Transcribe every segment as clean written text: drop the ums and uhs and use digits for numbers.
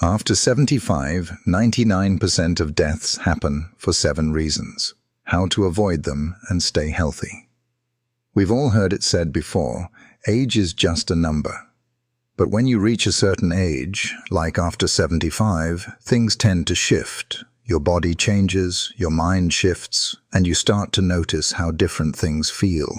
After 75, 99% of deaths happen for 7 reasons. How to avoid them and stay healthy. We've all heard it said before, age is just a number. But when you reach a certain age, like after 75, things tend to shift. Your body changes, your mind shifts, and you start to notice how different things feel.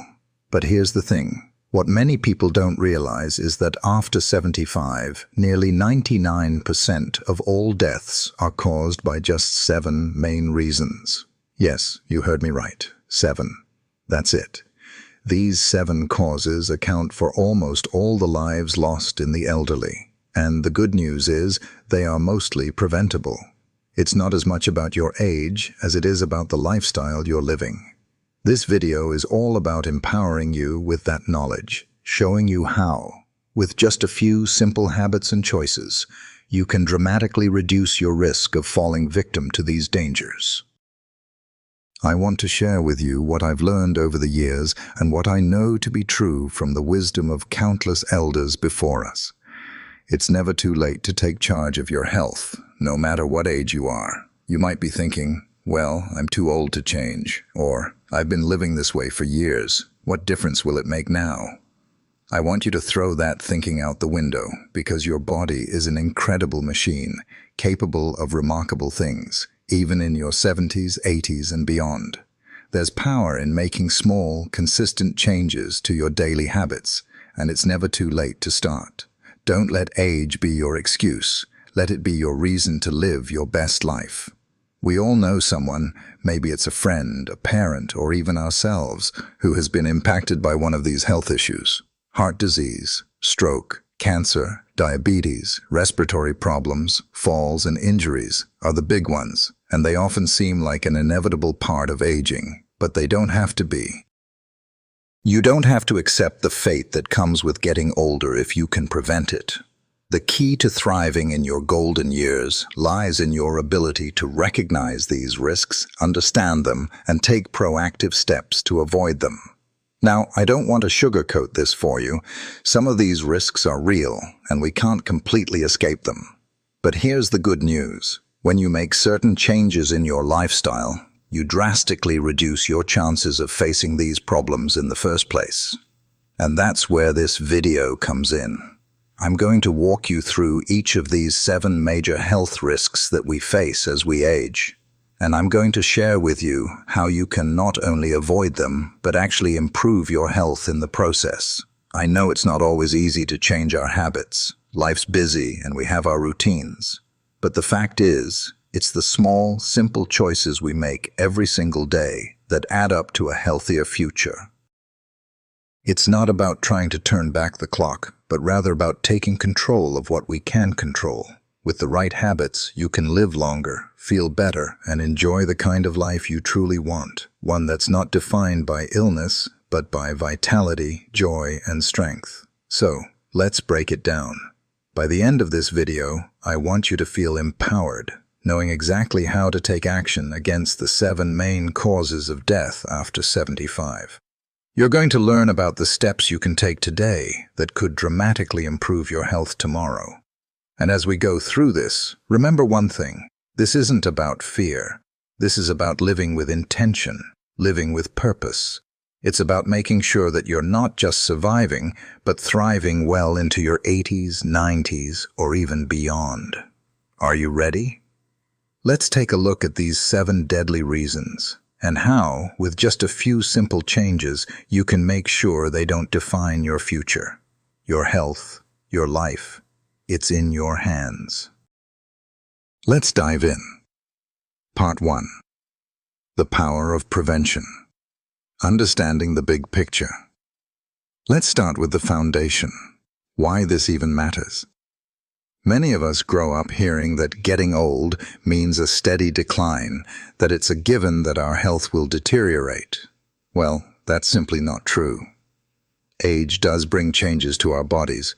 But here's the thing. What many people don't realize is that after 75, nearly 99% of all deaths are caused by just 7 main reasons. Yes, you heard me right. 7. That's it. These 7 causes account for almost all the lives lost in the elderly. And the good news is they are mostly preventable. It's not as much about your age as it is about the lifestyle you're living. This video is all about empowering you with that knowledge, showing you how, with just a few simple habits and choices, you can dramatically reduce your risk of falling victim to these dangers. I want to share with you what I've learned over the years and what I know to be true from the wisdom of countless elders before us. It's never too late to take charge of your health, no matter what age you are. You might be thinking, well, I'm too old to change, or I've been living this way for years. What difference will it make now? I want you to throw that thinking out the window because your body is an incredible machine, capable of remarkable things, even in your 70s, 80s, and beyond. There's power in making small, consistent changes to your daily habits, and it's never too late to start. Don't let age be your excuse. Let it be your reason to live your best life. We all know someone, maybe it's a friend, a parent, or even ourselves, who has been impacted by one of these health issues. Heart disease, stroke, cancer, diabetes, respiratory problems, falls, and injuries are the big ones, and they often seem like an inevitable part of aging, but they don't have to be. You don't have to accept the fate that comes with getting older if you can prevent it. The key to thriving in your golden years lies in your ability to recognize these risks, understand them, and take proactive steps to avoid them. Now, I don't want to sugarcoat this for you. Some of these risks are real, and we can't completely escape them. But here's the good news. When you make certain changes in your lifestyle, you drastically reduce your chances of facing these problems in the first place. And that's where this video comes in. I'm going to walk you through each of these 7 major health risks that we face as we age. And I'm going to share with you how you can not only avoid them, but actually improve your health in the process. I know it's not always easy to change our habits. Life's busy and we have our routines. But the fact is, it's the small, simple choices we make every single day that add up to a healthier future. It's not about trying to turn back the clock, but rather about taking control of what we can control. With the right habits, you can live longer, feel better, and enjoy the kind of life you truly want. One that's not defined by illness, but by vitality, joy, and strength. So, let's break it down. By the end of this video, I want you to feel empowered, knowing exactly how to take action against the 7 main causes of death after 75. You're going to learn about the steps you can take today that could dramatically improve your health tomorrow. And as we go through this, remember one thing. This isn't about fear. This is about living with intention, living with purpose. It's about making sure that you're not just surviving, but thriving well into your 80s, 90s, or even beyond. Are you ready? Let's take a look at these 7 deadly reasons, and how, with just a few simple changes, you can make sure they don't define your future. Your health, your life, it's in your hands. Let's dive in. Part 1. The power of prevention. Understanding the big picture. Let's start with the foundation. Why this even matters. Many of us grow up hearing that getting old means a steady decline, that it's a given that our health will deteriorate. Well, that's simply not true. Age does bring changes to our bodies,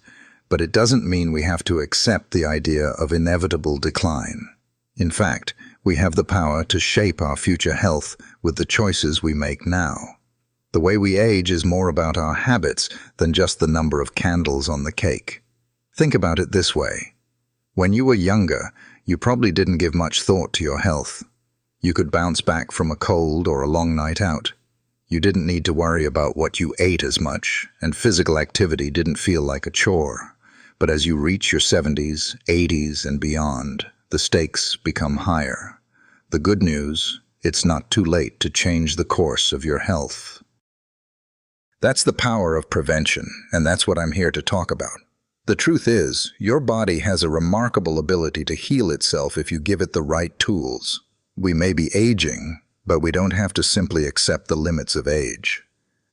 but it doesn't mean we have to accept the idea of inevitable decline. In fact, we have the power to shape our future health with the choices we make now. The way we age is more about our habits than just the number of candles on the cake. Think about it this way. When you were younger, you probably didn't give much thought to your health. You could bounce back from a cold or a long night out. You didn't need to worry about what you ate as much, and physical activity didn't feel like a chore. But as you reach your 70s, 80s, and beyond, the stakes become higher. The good news, it's not too late to change the course of your health. That's the power of prevention, and that's what I'm here to talk about. The truth is, your body has a remarkable ability to heal itself if you give it the right tools. We may be aging, but we don't have to simply accept the limits of age.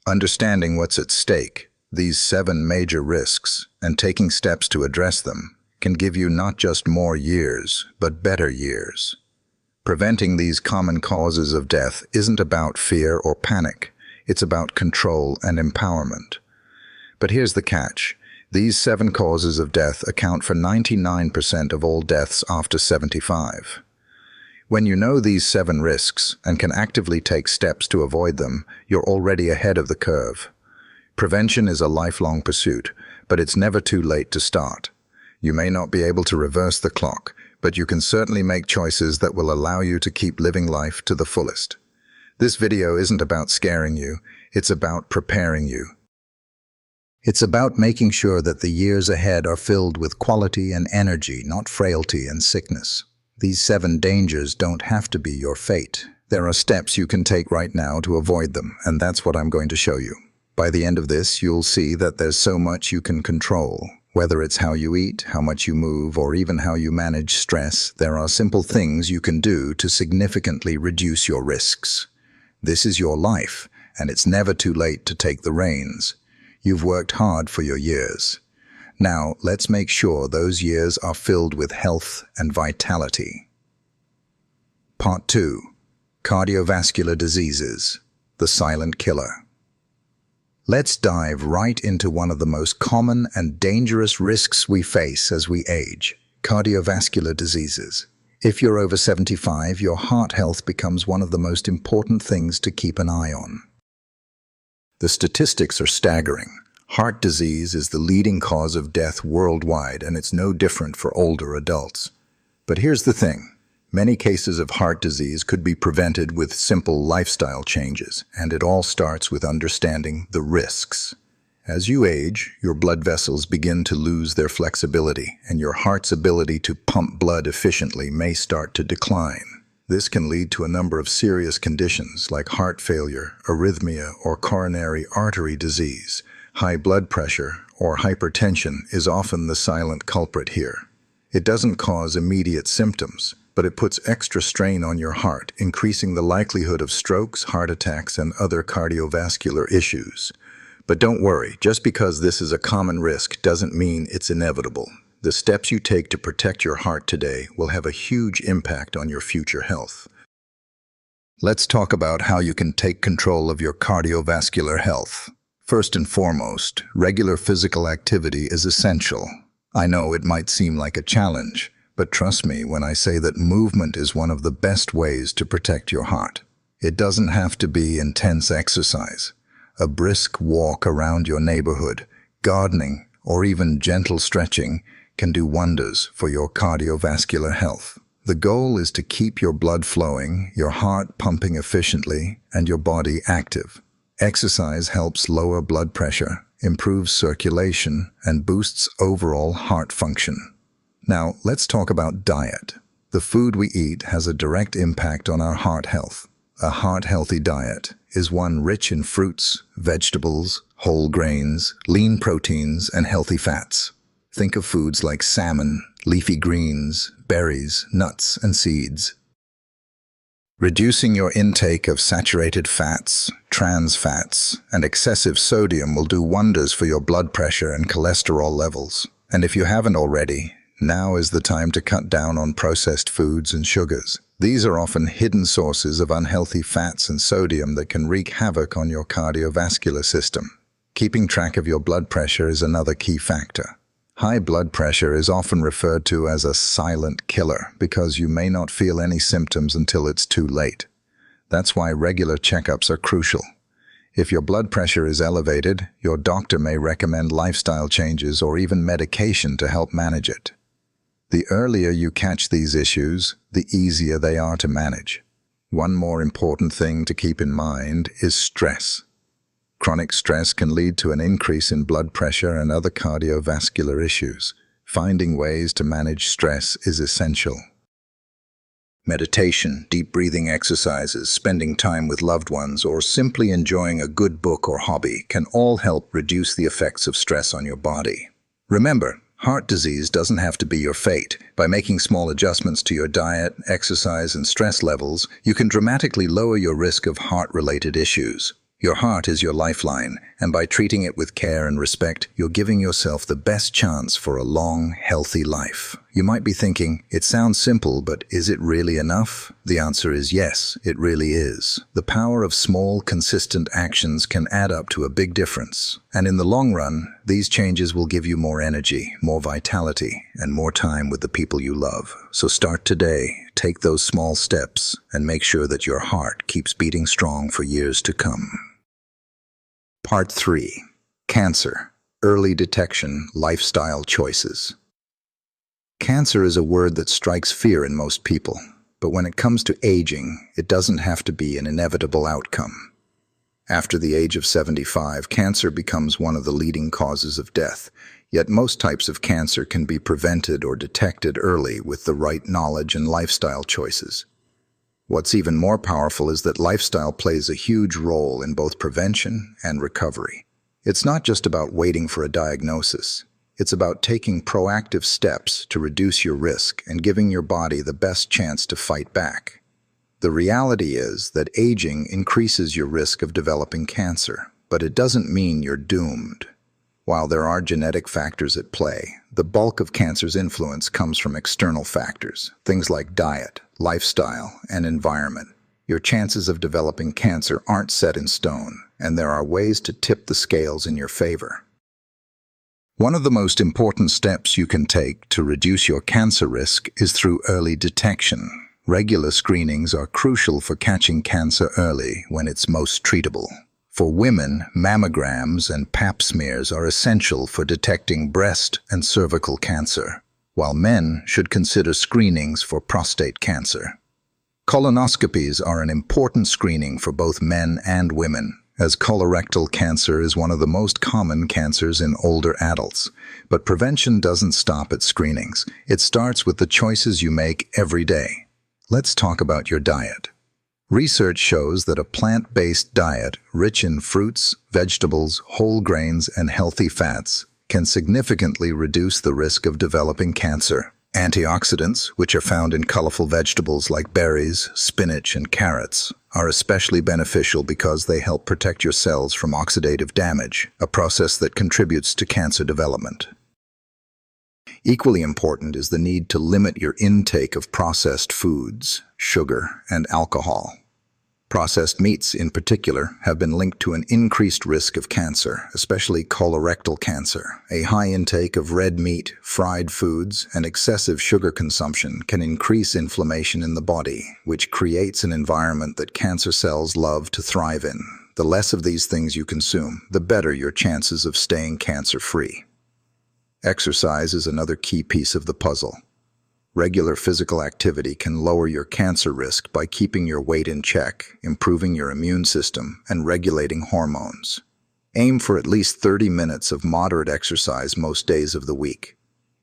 Understanding what's at stake, these 7 major risks, and taking steps to address them, can give you not just more years, but better years. Preventing these common causes of death isn't about fear or panic. It's about control and empowerment. But here's the catch. These 7 causes of death account for 99% of all deaths after 75. When you know these 7 risks and can actively take steps to avoid them, you're already ahead of the curve. Prevention is a lifelong pursuit, but it's never too late to start. You may not be able to reverse the clock, but you can certainly make choices that will allow you to keep living life to the fullest. This video isn't about scaring you, it's about preparing you. It's about making sure that the years ahead are filled with quality and energy, not frailty and sickness. These 7 dangers don't have to be your fate. There are steps you can take right now to avoid them, and that's what I'm going to show you. By the end of this, you'll see that there's so much you can control. Whether it's how you eat, how much you move, or even how you manage stress, there are simple things you can do to significantly reduce your risks. This is your life, and it's never too late to take the reins. You've worked hard for your years. Now, let's make sure those years are filled with health and vitality. Part 2. Cardiovascular diseases, the silent killer. Let's dive right into one of the most common and dangerous risks we face as we age, cardiovascular diseases. If you're over 75, your heart health becomes one of the most important things to keep an eye on. The statistics are staggering. Heart disease is the leading cause of death worldwide, and it's no different for older adults. But here's the thing. Many cases of heart disease could be prevented with simple lifestyle changes, and it all starts with understanding the risks. As you age, your blood vessels begin to lose their flexibility, and your heart's ability to pump blood efficiently may start to decline. This can lead to a number of serious conditions like heart failure, arrhythmia, or coronary artery disease. High blood pressure or hypertension is often the silent culprit here. It doesn't cause immediate symptoms, but it puts extra strain on your heart, increasing the likelihood of strokes, heart attacks, and other cardiovascular issues. But don't worry, just because this is a common risk doesn't mean it's inevitable. The steps you take to protect your heart today will have a huge impact on your future health. Let's talk about how you can take control of your cardiovascular health. First and foremost, regular physical activity is essential. I know it might seem like a challenge, but trust me when I say that movement is one of the best ways to protect your heart. It doesn't have to be intense exercise. A brisk walk around your neighborhood, gardening, or even gentle stretching can do wonders for your cardiovascular health. The goal is to keep your blood flowing, your heart pumping efficiently, and your body active. Exercise helps lower blood pressure, improves circulation, and boosts overall heart function. Now, let's talk about diet. The food we eat has a direct impact on our heart health. A heart-healthy diet is one rich in fruits, vegetables, whole grains, lean proteins, and healthy fats. Think of foods like salmon, leafy greens, berries, nuts, and seeds. Reducing your intake of saturated fats, trans fats, and excessive sodium will do wonders for your blood pressure and cholesterol levels. And if you haven't already, now is the time to cut down on processed foods and sugars. These are often hidden sources of unhealthy fats and sodium that can wreak havoc on your cardiovascular system. Keeping track of your blood pressure is another key factor. High blood pressure is often referred to as a silent killer because you may not feel any symptoms until it's too late. That's why regular checkups are crucial. If your blood pressure is elevated, your doctor may recommend lifestyle changes or even medication to help manage it. The earlier you catch these issues, the easier they are to manage. One more important thing to keep in mind is stress. Chronic stress can lead to an increase in blood pressure and other cardiovascular issues. Finding ways to manage stress is essential. Meditation, deep breathing exercises, spending time with loved ones, or simply enjoying a good book or hobby can all help reduce the effects of stress on your body. Remember, heart disease doesn't have to be your fate. By making small adjustments to your diet, exercise, and stress levels, you can dramatically lower your risk of heart-related issues. Your heart is your lifeline, and by treating it with care and respect, you're giving yourself the best chance for a long, healthy life. You might be thinking, it sounds simple, but is it really enough? The answer is yes, it really is. The power of small, consistent actions can add up to a big difference. And in the long run, these changes will give you more energy, more vitality, and more time with the people you love. So start today, take those small steps, and make sure that your heart keeps beating strong for years to come. Part 3. Cancer. Early detection, lifestyle choices. Cancer is a word that strikes fear in most people, but when it comes to aging, it doesn't have to be an inevitable outcome. After the age of 75, cancer becomes one of the leading causes of death, yet most types of cancer can be prevented or detected early with the right knowledge and lifestyle choices. What's even more powerful is that lifestyle plays a huge role in both prevention and recovery. It's not just about waiting for a diagnosis. It's about taking proactive steps to reduce your risk and giving your body the best chance to fight back. The reality is that aging increases your risk of developing cancer, but it doesn't mean you're doomed. While there are genetic factors at play, the bulk of cancer's influence comes from external factors, things like diet, lifestyle, and environment. Your chances of developing cancer aren't set in stone, and there are ways to tip the scales in your favor. One of the most important steps you can take to reduce your cancer risk is through early detection. Regular screenings are crucial for catching cancer early when it's most treatable. For women, mammograms and pap smears are essential for detecting breast and cervical cancer, while men should consider screenings for prostate cancer. Colonoscopies are an important screening for both men and women, as colorectal cancer is one of the most common cancers in older adults. But prevention doesn't stop at screenings. It starts with the choices you make every day. Let's talk about your diet. Research shows that a plant-based diet rich in fruits, vegetables, whole grains, and healthy fats can significantly reduce the risk of developing cancer. Antioxidants, which are found in colorful vegetables like berries, spinach, and carrots, are especially beneficial because they help protect your cells from oxidative damage, a process that contributes to cancer development. Equally important is the need to limit your intake of processed foods, sugar, and alcohol. Processed meats, in particular, have been linked to an increased risk of cancer, especially colorectal cancer. A high intake of red meat, fried foods, and excessive sugar consumption can increase inflammation in the body, which creates an environment that cancer cells love to thrive in. The less of these things you consume, the better your chances of staying cancer-free. Exercise is another key piece of the puzzle. Regular physical activity can lower your cancer risk by keeping your weight in check, improving your immune system, and regulating hormones. Aim for at least 30 minutes of moderate exercise most days of the week.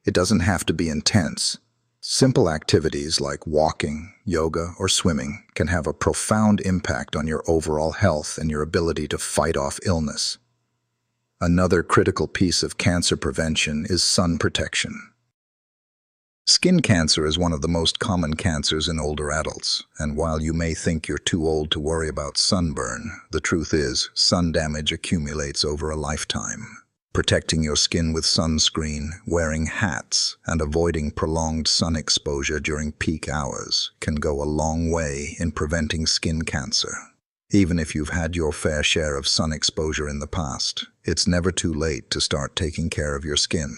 It doesn't have to be intense. Simple activities like walking, yoga, or swimming can have a profound impact on your overall health and your ability to fight off illness. Another critical piece of cancer prevention is sun protection. Skin cancer is one of the most common cancers in older adults, and while you may think you're too old to worry about sunburn, the truth is, sun damage accumulates over a lifetime. Protecting your skin with sunscreen, wearing hats, and avoiding prolonged sun exposure during peak hours can go a long way in preventing skin cancer. Even if you've had your fair share of sun exposure in the past, it's never too late to start taking care of your skin.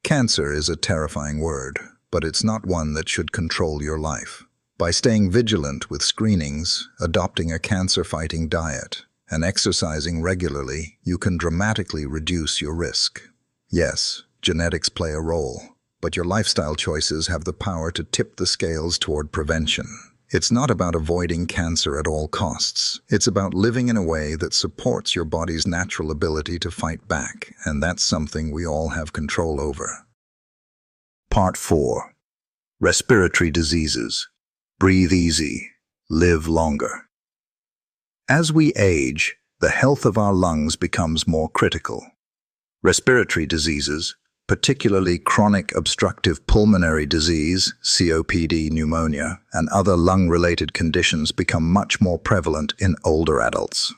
Cancer is a terrifying word, but it's not one that should control your life. By staying vigilant with screenings, adopting a cancer-fighting diet, and exercising regularly, you can dramatically reduce your risk. Yes, genetics play a role, but your lifestyle choices have the power to tip the scales toward prevention. It's not about avoiding cancer at all costs. It's about living in a way that supports your body's natural ability to fight back, and that's something we all have control over. Part 4. Respiratory diseases. Breathe easy. Live longer. As we age, the health of our lungs becomes more critical. Respiratory diseases, particularly chronic obstructive pulmonary disease, COPD, pneumonia, and other lung-related conditions become much more prevalent in older adults.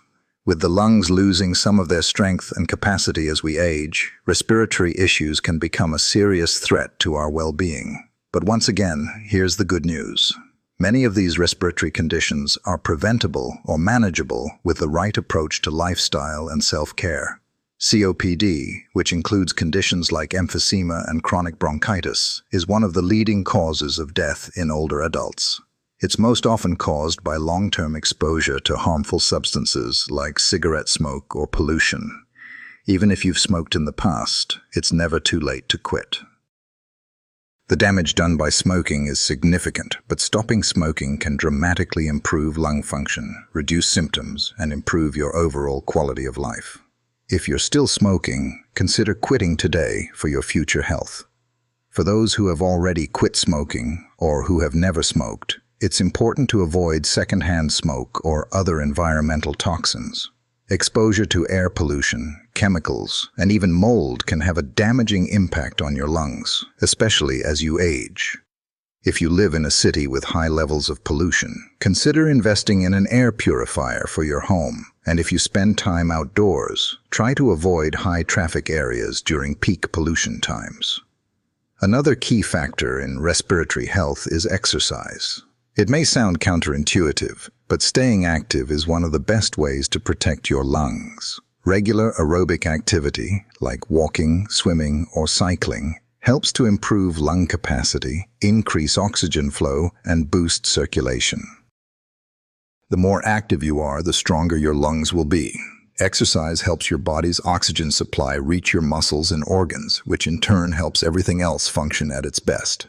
With the lungs losing some of their strength and capacity as we age, respiratory issues can become a serious threat to our well-being. But once again, here's the good news. Many of these respiratory conditions are preventable or manageable with the right approach to lifestyle and self-care. COPD, which includes conditions like emphysema and chronic bronchitis, is one of the leading causes of death in older adults. It's most often caused by long-term exposure to harmful substances like cigarette smoke or pollution. Even if you've smoked in the past, it's never too late to quit. The damage done by smoking is significant, but stopping smoking can dramatically improve lung function, reduce symptoms, and improve your overall quality of life. If you're still smoking, consider quitting today for your future health. For those who have already quit smoking or who have never smoked, it's important to avoid secondhand smoke or other environmental toxins. Exposure to air pollution, chemicals, and even mold can have a damaging impact on your lungs, especially as you age. If you live in a city with high levels of pollution, consider investing in an air purifier for your home. And if you spend time outdoors, try to avoid high-traffic areas during peak pollution times. Another key factor in respiratory health is exercise. It may sound counterintuitive, but staying active is one of the best ways to protect your lungs. Regular aerobic activity, like walking, swimming, or cycling, helps to improve lung capacity, increase oxygen flow, and boost circulation. The more active you are, the stronger your lungs will be. Exercise helps your body's oxygen supply reach your muscles and organs, which in turn helps everything else function at its best.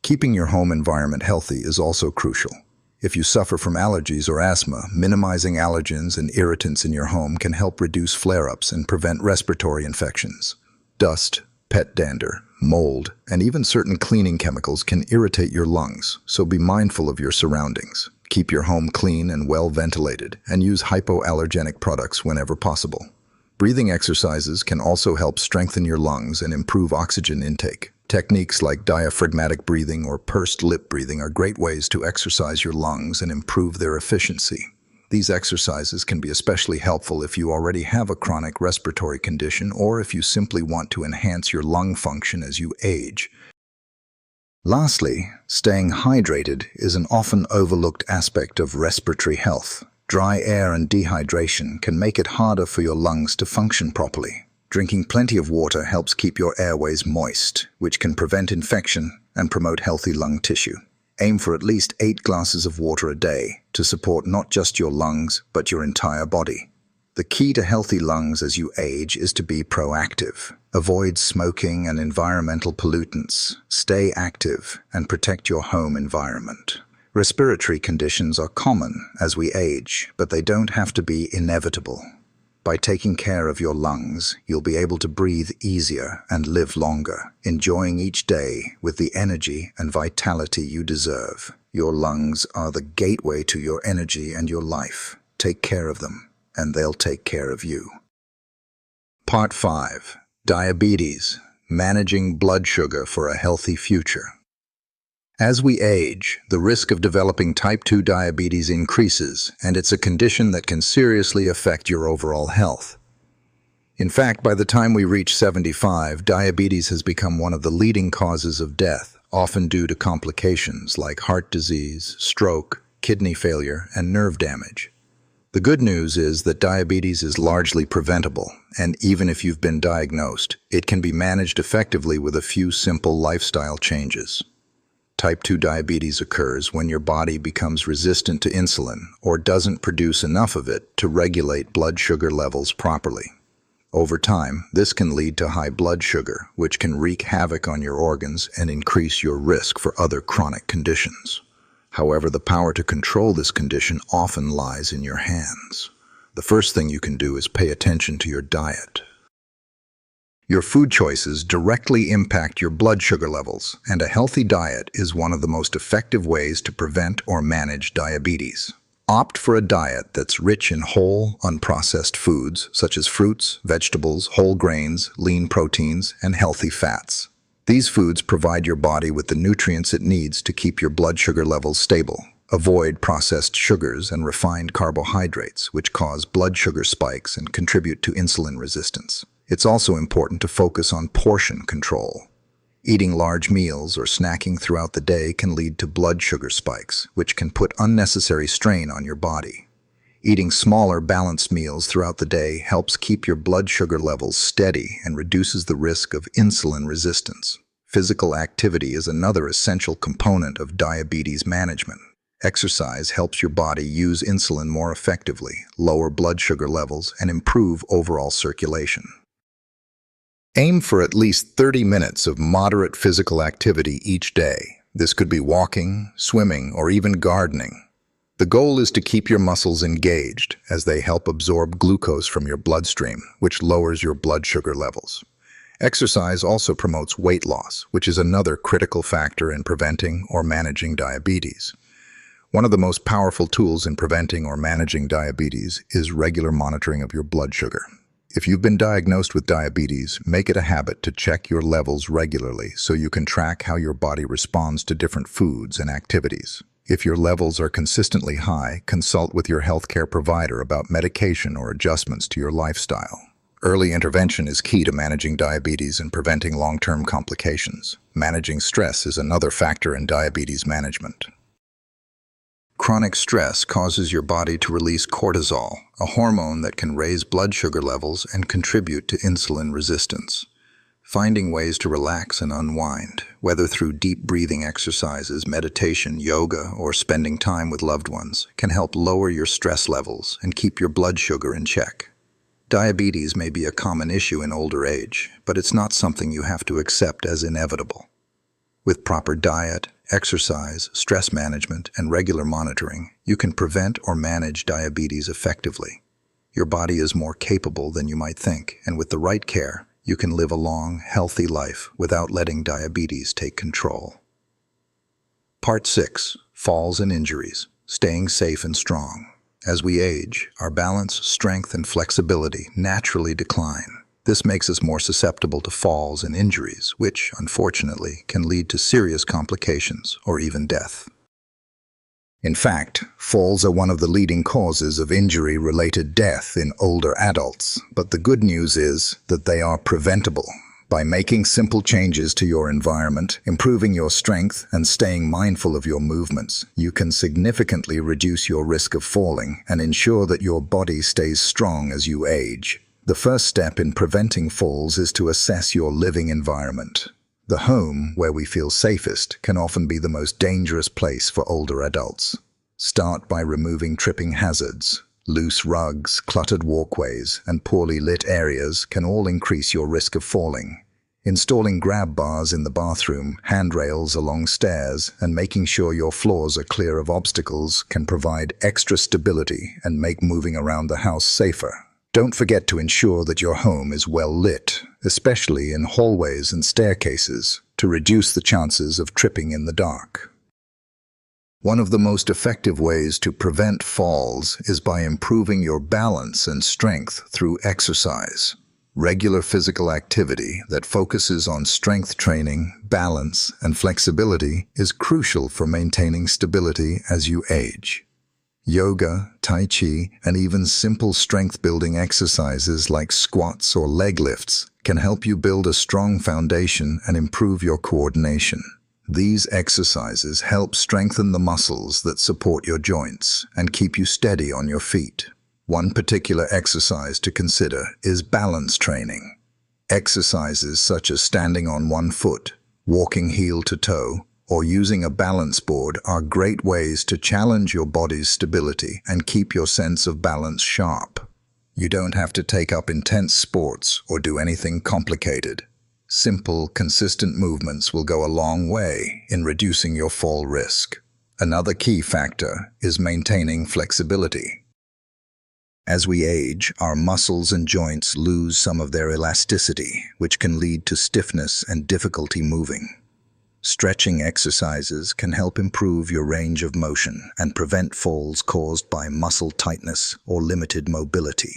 Keeping your home environment healthy is also crucial. If you suffer from allergies or asthma, minimizing allergens and irritants in your home can help reduce flare-ups and prevent respiratory infections. Dust, pet dander, mold, and even certain cleaning chemicals can irritate your lungs, so be mindful of your surroundings. Keep your home clean and well ventilated, and use hypoallergenic products whenever possible. Breathing exercises can also help strengthen your lungs and improve oxygen intake. Techniques like diaphragmatic breathing or pursed lip breathing are great ways to exercise your lungs and improve their efficiency. These exercises can be especially helpful if you already have a chronic respiratory condition or if you simply want to enhance your lung function as you age. Lastly, staying hydrated is an often overlooked aspect of respiratory health. Dry air and dehydration can make it harder for your lungs to function properly. Drinking plenty of water helps keep your airways moist, which can prevent infection and promote healthy lung tissue. Aim for at least 8 glasses of water a day to support not just your lungs, but your entire body. The key to healthy lungs as you age is to be proactive. Avoid smoking and environmental pollutants. Stay active and protect your home environment. Respiratory conditions are common as we age, but they don't have to be inevitable. By taking care of your lungs, you'll be able to breathe easier and live longer, enjoying each day with the energy and vitality you deserve. Your lungs are the gateway to your energy and your life. Take care of them, and they'll take care of you. Part 5. Diabetes. Managing blood sugar for a healthy future. As we age, the risk of developing type 2 diabetes increases, and it's a condition that can seriously affect your overall health. In fact, by the time we reach 75, diabetes has become one of the leading causes of death, often due to complications like heart disease, stroke, kidney failure, and nerve damage. The good news is that diabetes is largely preventable, and even if you've been diagnosed, it can be managed effectively with a few simple lifestyle changes. Type 2 diabetes occurs when your body becomes resistant to insulin or doesn't produce enough of it to regulate blood sugar levels properly. Over time, this can lead to high blood sugar, which can wreak havoc on your organs and increase your risk for other chronic conditions. However, the power to control this condition often lies in your hands. The first thing you can do is pay attention to your diet. Your food choices directly impact your blood sugar levels, and a healthy diet is one of the most effective ways to prevent or manage diabetes. Opt for a diet that's rich in whole, unprocessed foods, such as fruits, vegetables, whole grains, lean proteins, and healthy fats. These foods provide your body with the nutrients it needs to keep your blood sugar levels stable. Avoid processed sugars and refined carbohydrates, which cause blood sugar spikes and contribute to insulin resistance. It's also important to focus on portion control. Eating large meals or snacking throughout the day can lead to blood sugar spikes, which can put unnecessary strain on your body. Eating smaller, balanced meals throughout the day helps keep your blood sugar levels steady and reduces the risk of insulin resistance. Physical activity is another essential component of diabetes management. Exercise helps your body use insulin more effectively, lower blood sugar levels, and improve overall circulation. Aim for at least 30 minutes of moderate physical activity each day. This could be walking, swimming, or even gardening. The goal is to keep your muscles engaged as they help absorb glucose from your bloodstream, which lowers your blood sugar levels. Exercise also promotes weight loss, which is another critical factor in preventing or managing diabetes. One of the most powerful tools in preventing or managing diabetes is regular monitoring of your blood sugar. If you've been diagnosed with diabetes, make it a habit to check your levels regularly so you can track how your body responds to different foods and activities. If your levels are consistently high, consult with your healthcare provider about medication or adjustments to your lifestyle. Early intervention is key to managing diabetes and preventing long-term complications. Managing stress is another factor in diabetes management. Chronic stress causes your body to release cortisol, a hormone that can raise blood sugar levels and contribute to insulin resistance. Finding ways to relax and unwind, whether through deep breathing exercises, meditation, yoga, or spending time with loved ones, can help lower your stress levels and keep your blood sugar in check. Diabetes may be a common issue in older age, but it's not something you have to accept as inevitable. With proper diet, exercise, stress management, and regular monitoring, you can prevent or manage diabetes effectively. Your body is more capable than you might think, and with the right care, you can live a long, healthy life without letting diabetes take control. Part 6. Falls and Injuries. Staying safe and strong. As we age, our balance, strength, and flexibility naturally decline. This makes us more susceptible to falls and injuries, which, unfortunately, can lead to serious complications or even death. In fact, falls are one of the leading causes of injury-related death in older adults, but the good news is that they are preventable. By making simple changes to your environment, improving your strength, and staying mindful of your movements, you can significantly reduce your risk of falling and ensure that your body stays strong as you age. The first step in preventing falls is to assess your living environment. The home, where we feel safest, can often be the most dangerous place for older adults. Start by removing tripping hazards. Loose rugs, cluttered walkways, and poorly lit areas can all increase your risk of falling. Installing grab bars in the bathroom, handrails along stairs, and making sure your floors are clear of obstacles can provide extra stability and make moving around the house safer. Don't forget to ensure that your home is well lit, especially in hallways and staircases, to reduce the chances of tripping in the dark. One of the most effective ways to prevent falls is by improving your balance and strength through exercise. Regular physical activity that focuses on strength training, balance, and flexibility is crucial for maintaining stability as you age. Yoga, Tai Chi, and even simple strength-building exercises like squats or leg lifts can help you build a strong foundation and improve your coordination. These exercises help strengthen the muscles that support your joints and keep you steady on your feet. One particular exercise to consider is balance training. Exercises such as standing on one foot, walking heel to toe, or using a balance board are great ways to challenge your body's stability and keep your sense of balance sharp. You don't have to take up intense sports or do anything complicated. Simple, consistent movements will go a long way in reducing your fall risk. Another key factor is maintaining flexibility. As we age, our muscles and joints lose some of their elasticity, which can lead to stiffness and difficulty moving. Stretching exercises can help improve your range of motion and prevent falls caused by muscle tightness or limited mobility.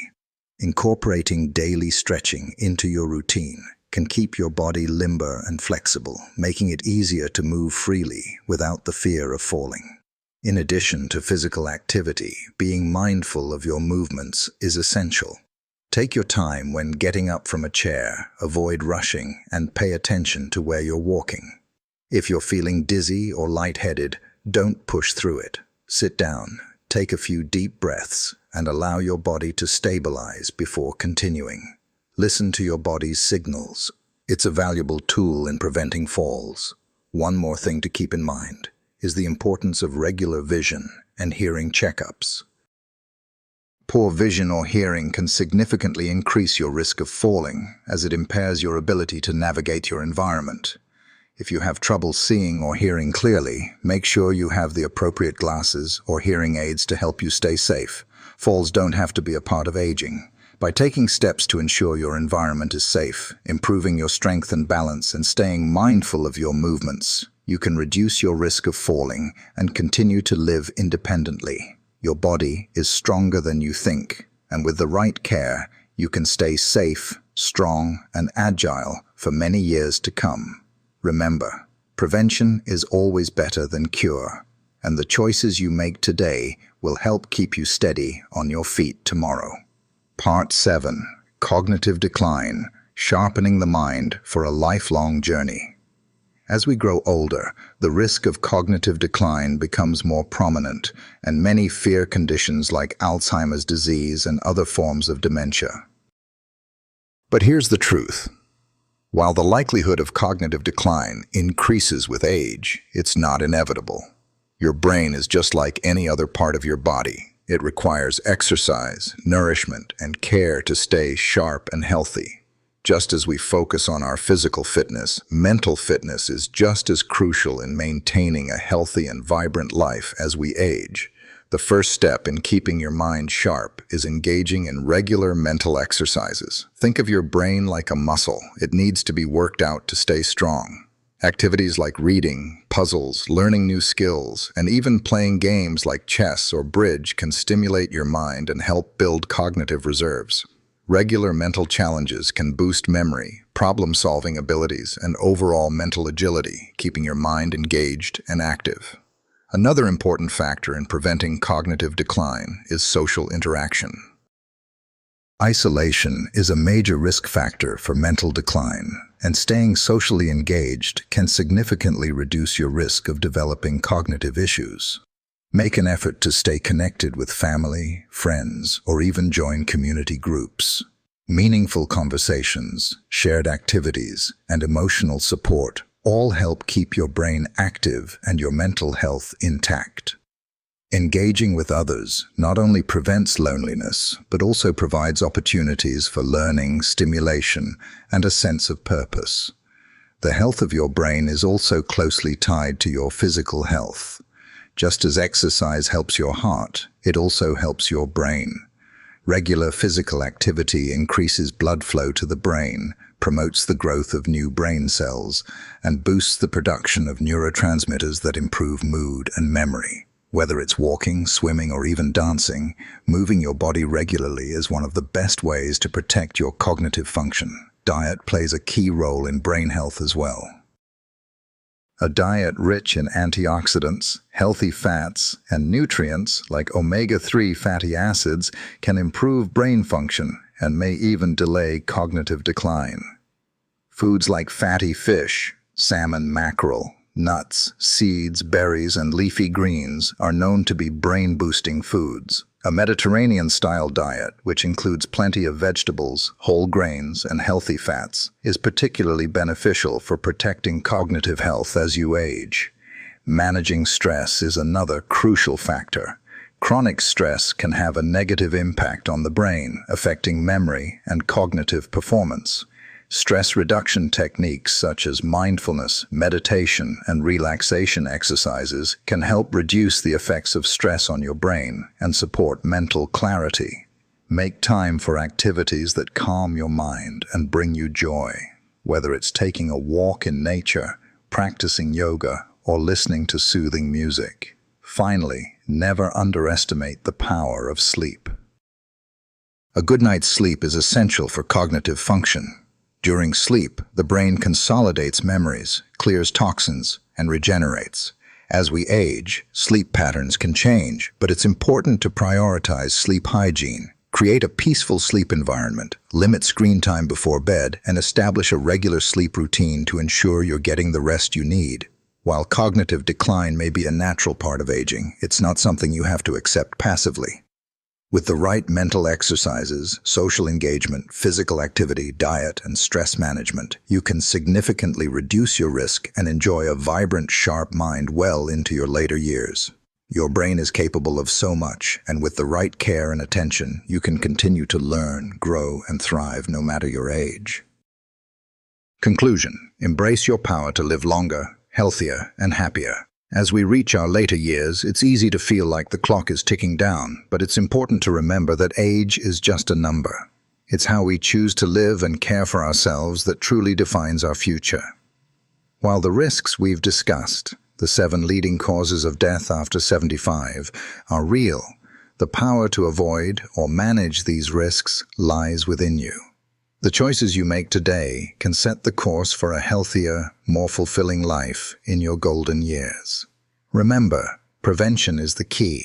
Incorporating daily stretching into your routine can keep your body limber and flexible, making it easier to move freely without the fear of falling. In addition to physical activity, being mindful of your movements is essential. Take your time when getting up from a chair, avoid rushing, and pay attention to where you're walking. If you're feeling dizzy or lightheaded, don't push through it. Sit down, take a few deep breaths, and allow your body to stabilize before continuing. Listen to your body's signals. It's a valuable tool in preventing falls. One more thing to keep in mind is the importance of regular vision and hearing checkups. Poor vision or hearing can significantly increase your risk of falling, as it impairs your ability to navigate your environment. If you have trouble seeing or hearing clearly, make sure you have the appropriate glasses or hearing aids to help you stay safe. Falls don't have to be a part of aging. By taking steps to ensure your environment is safe, improving your strength and balance, and staying mindful of your movements, you can reduce your risk of falling and continue to live independently. Your body is stronger than you think, and with the right care, you can stay safe, strong, and agile for many years to come. Remember, prevention is always better than cure, and the choices you make today will help keep you steady on your feet tomorrow. Part 7. Cognitive Decline, Sharpening the Mind for a Lifelong Journey. As we grow older, the risk of cognitive decline becomes more prominent, and many fear conditions like Alzheimer's disease and other forms of dementia. But here's the truth. While the likelihood of cognitive decline increases with age, it's not inevitable. Your brain is just like any other part of your body. It requires exercise, nourishment, and care to stay sharp and healthy. Just as we focus on our physical fitness, mental fitness is just as crucial in maintaining a healthy and vibrant life as we age. The first step in keeping your mind sharp is engaging in regular mental exercises. Think of your brain like a muscle. It needs to be worked out to stay strong. Activities like reading, puzzles, learning new skills, and even playing games like chess or bridge can stimulate your mind and help build cognitive reserves. Regular mental challenges can boost memory, problem-solving abilities, and overall mental agility, keeping your mind engaged and active. Another important factor in preventing cognitive decline is social interaction. Isolation is a major risk factor for mental decline, and staying socially engaged can significantly reduce your risk of developing cognitive issues. Make an effort to stay connected with family, friends, or even join community groups. Meaningful conversations, shared activities, and emotional support all help keep your brain active and your mental health intact. Engaging with others not only prevents loneliness, but also provides opportunities for learning, stimulation, and a sense of purpose. The health of your brain is also closely tied to your physical health. Just as exercise helps your heart, it also helps your brain. Regular physical activity increases blood flow to the brain, promotes the growth of new brain cells, and boosts the production of neurotransmitters that improve mood and memory. Whether it's walking, swimming, or even dancing, moving your body regularly is one of the best ways to protect your cognitive function. Diet plays a key role in brain health as well. A diet rich in antioxidants, healthy fats, and nutrients like omega-3 fatty acids can improve brain function and may even delay cognitive decline. Foods like fatty fish, salmon, mackerel, nuts, seeds, berries, and leafy greens are known to be brain-boosting foods. A Mediterranean-style diet, which includes plenty of vegetables, whole grains, and healthy fats, is particularly beneficial for protecting cognitive health as you age. Managing stress is another crucial factor. Chronic stress can have a negative impact on the brain, affecting memory and cognitive performance. Stress reduction techniques such as mindfulness, meditation, and relaxation exercises can help reduce the effects of stress on your brain and support mental clarity. Make time for activities that calm your mind and bring you joy, whether it's taking a walk in nature, practicing yoga, or listening to soothing music. Finally, never underestimate the power of sleep. A good night's sleep is essential for cognitive function. During sleep, the brain consolidates memories, clears toxins, and regenerates. As we age, sleep patterns can change, but it's important to prioritize sleep hygiene. Create a peaceful sleep environment, limit screen time before bed, and establish a regular sleep routine to ensure you're getting the rest you need. While cognitive decline may be a natural part of aging, it's not something you have to accept passively. With the right mental exercises, social engagement, physical activity, diet, and stress management, you can significantly reduce your risk and enjoy a vibrant, sharp mind well into your later years. Your brain is capable of so much, and with the right care and attention, you can continue to learn, grow, and thrive no matter your age. Conclusion: embrace your power to live longer, healthier, and happier. As we reach our later years, it's easy to feel like the clock is ticking down, but it's important to remember that age is just a number. It's how we choose to live and care for ourselves that truly defines our future. While the risks we've discussed, the 7 leading causes of death after 75, are real, the power to avoid or manage these risks lies within you. The choices you make today can set the course for a healthier, more fulfilling life in your golden years. Remember, prevention is the key.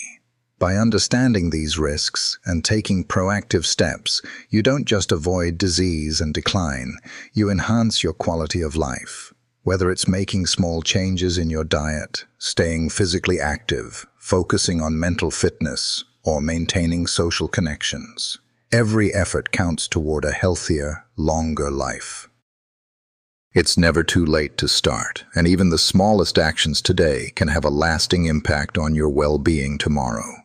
By understanding these risks and taking proactive steps, you don't just avoid disease and decline, you enhance your quality of life. Whether it's making small changes in your diet, staying physically active, focusing on mental fitness, or maintaining social connections, every effort counts toward a healthier, longer life. It's never too late to start, and even the smallest actions today can have a lasting impact on your well-being tomorrow.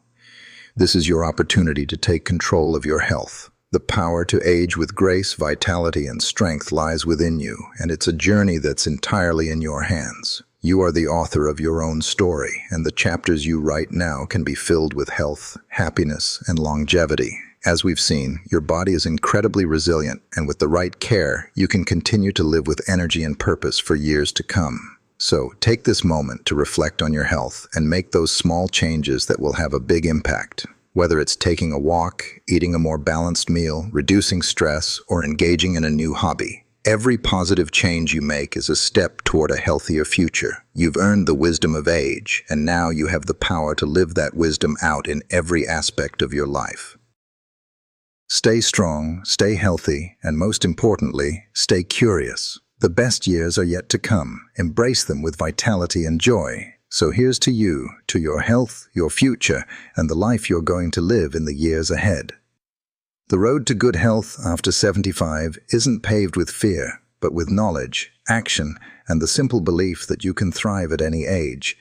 This is your opportunity to take control of your health. The power to age with grace, vitality, and strength lies within you, and it's a journey that's entirely in your hands. You are the author of your own story, and the chapters you write now can be filled with health, happiness, and longevity. As we've seen, your body is incredibly resilient, and with the right care, you can continue to live with energy and purpose for years to come. So, take this moment to reflect on your health and make those small changes that will have a big impact. Whether it's taking a walk, eating a more balanced meal, reducing stress, or engaging in a new hobby, every positive change you make is a step toward a healthier future. You've earned the wisdom of age, and now you have the power to live that wisdom out in every aspect of your life. Stay strong, stay healthy, and most importantly, stay curious. The best years are yet to come. Embrace them with vitality and joy. So here's to you, to your health, your future, and the life you're going to live in the years ahead. The road to good health after 75 isn't paved with fear, but with knowledge, action, and the simple belief that you can thrive at any age.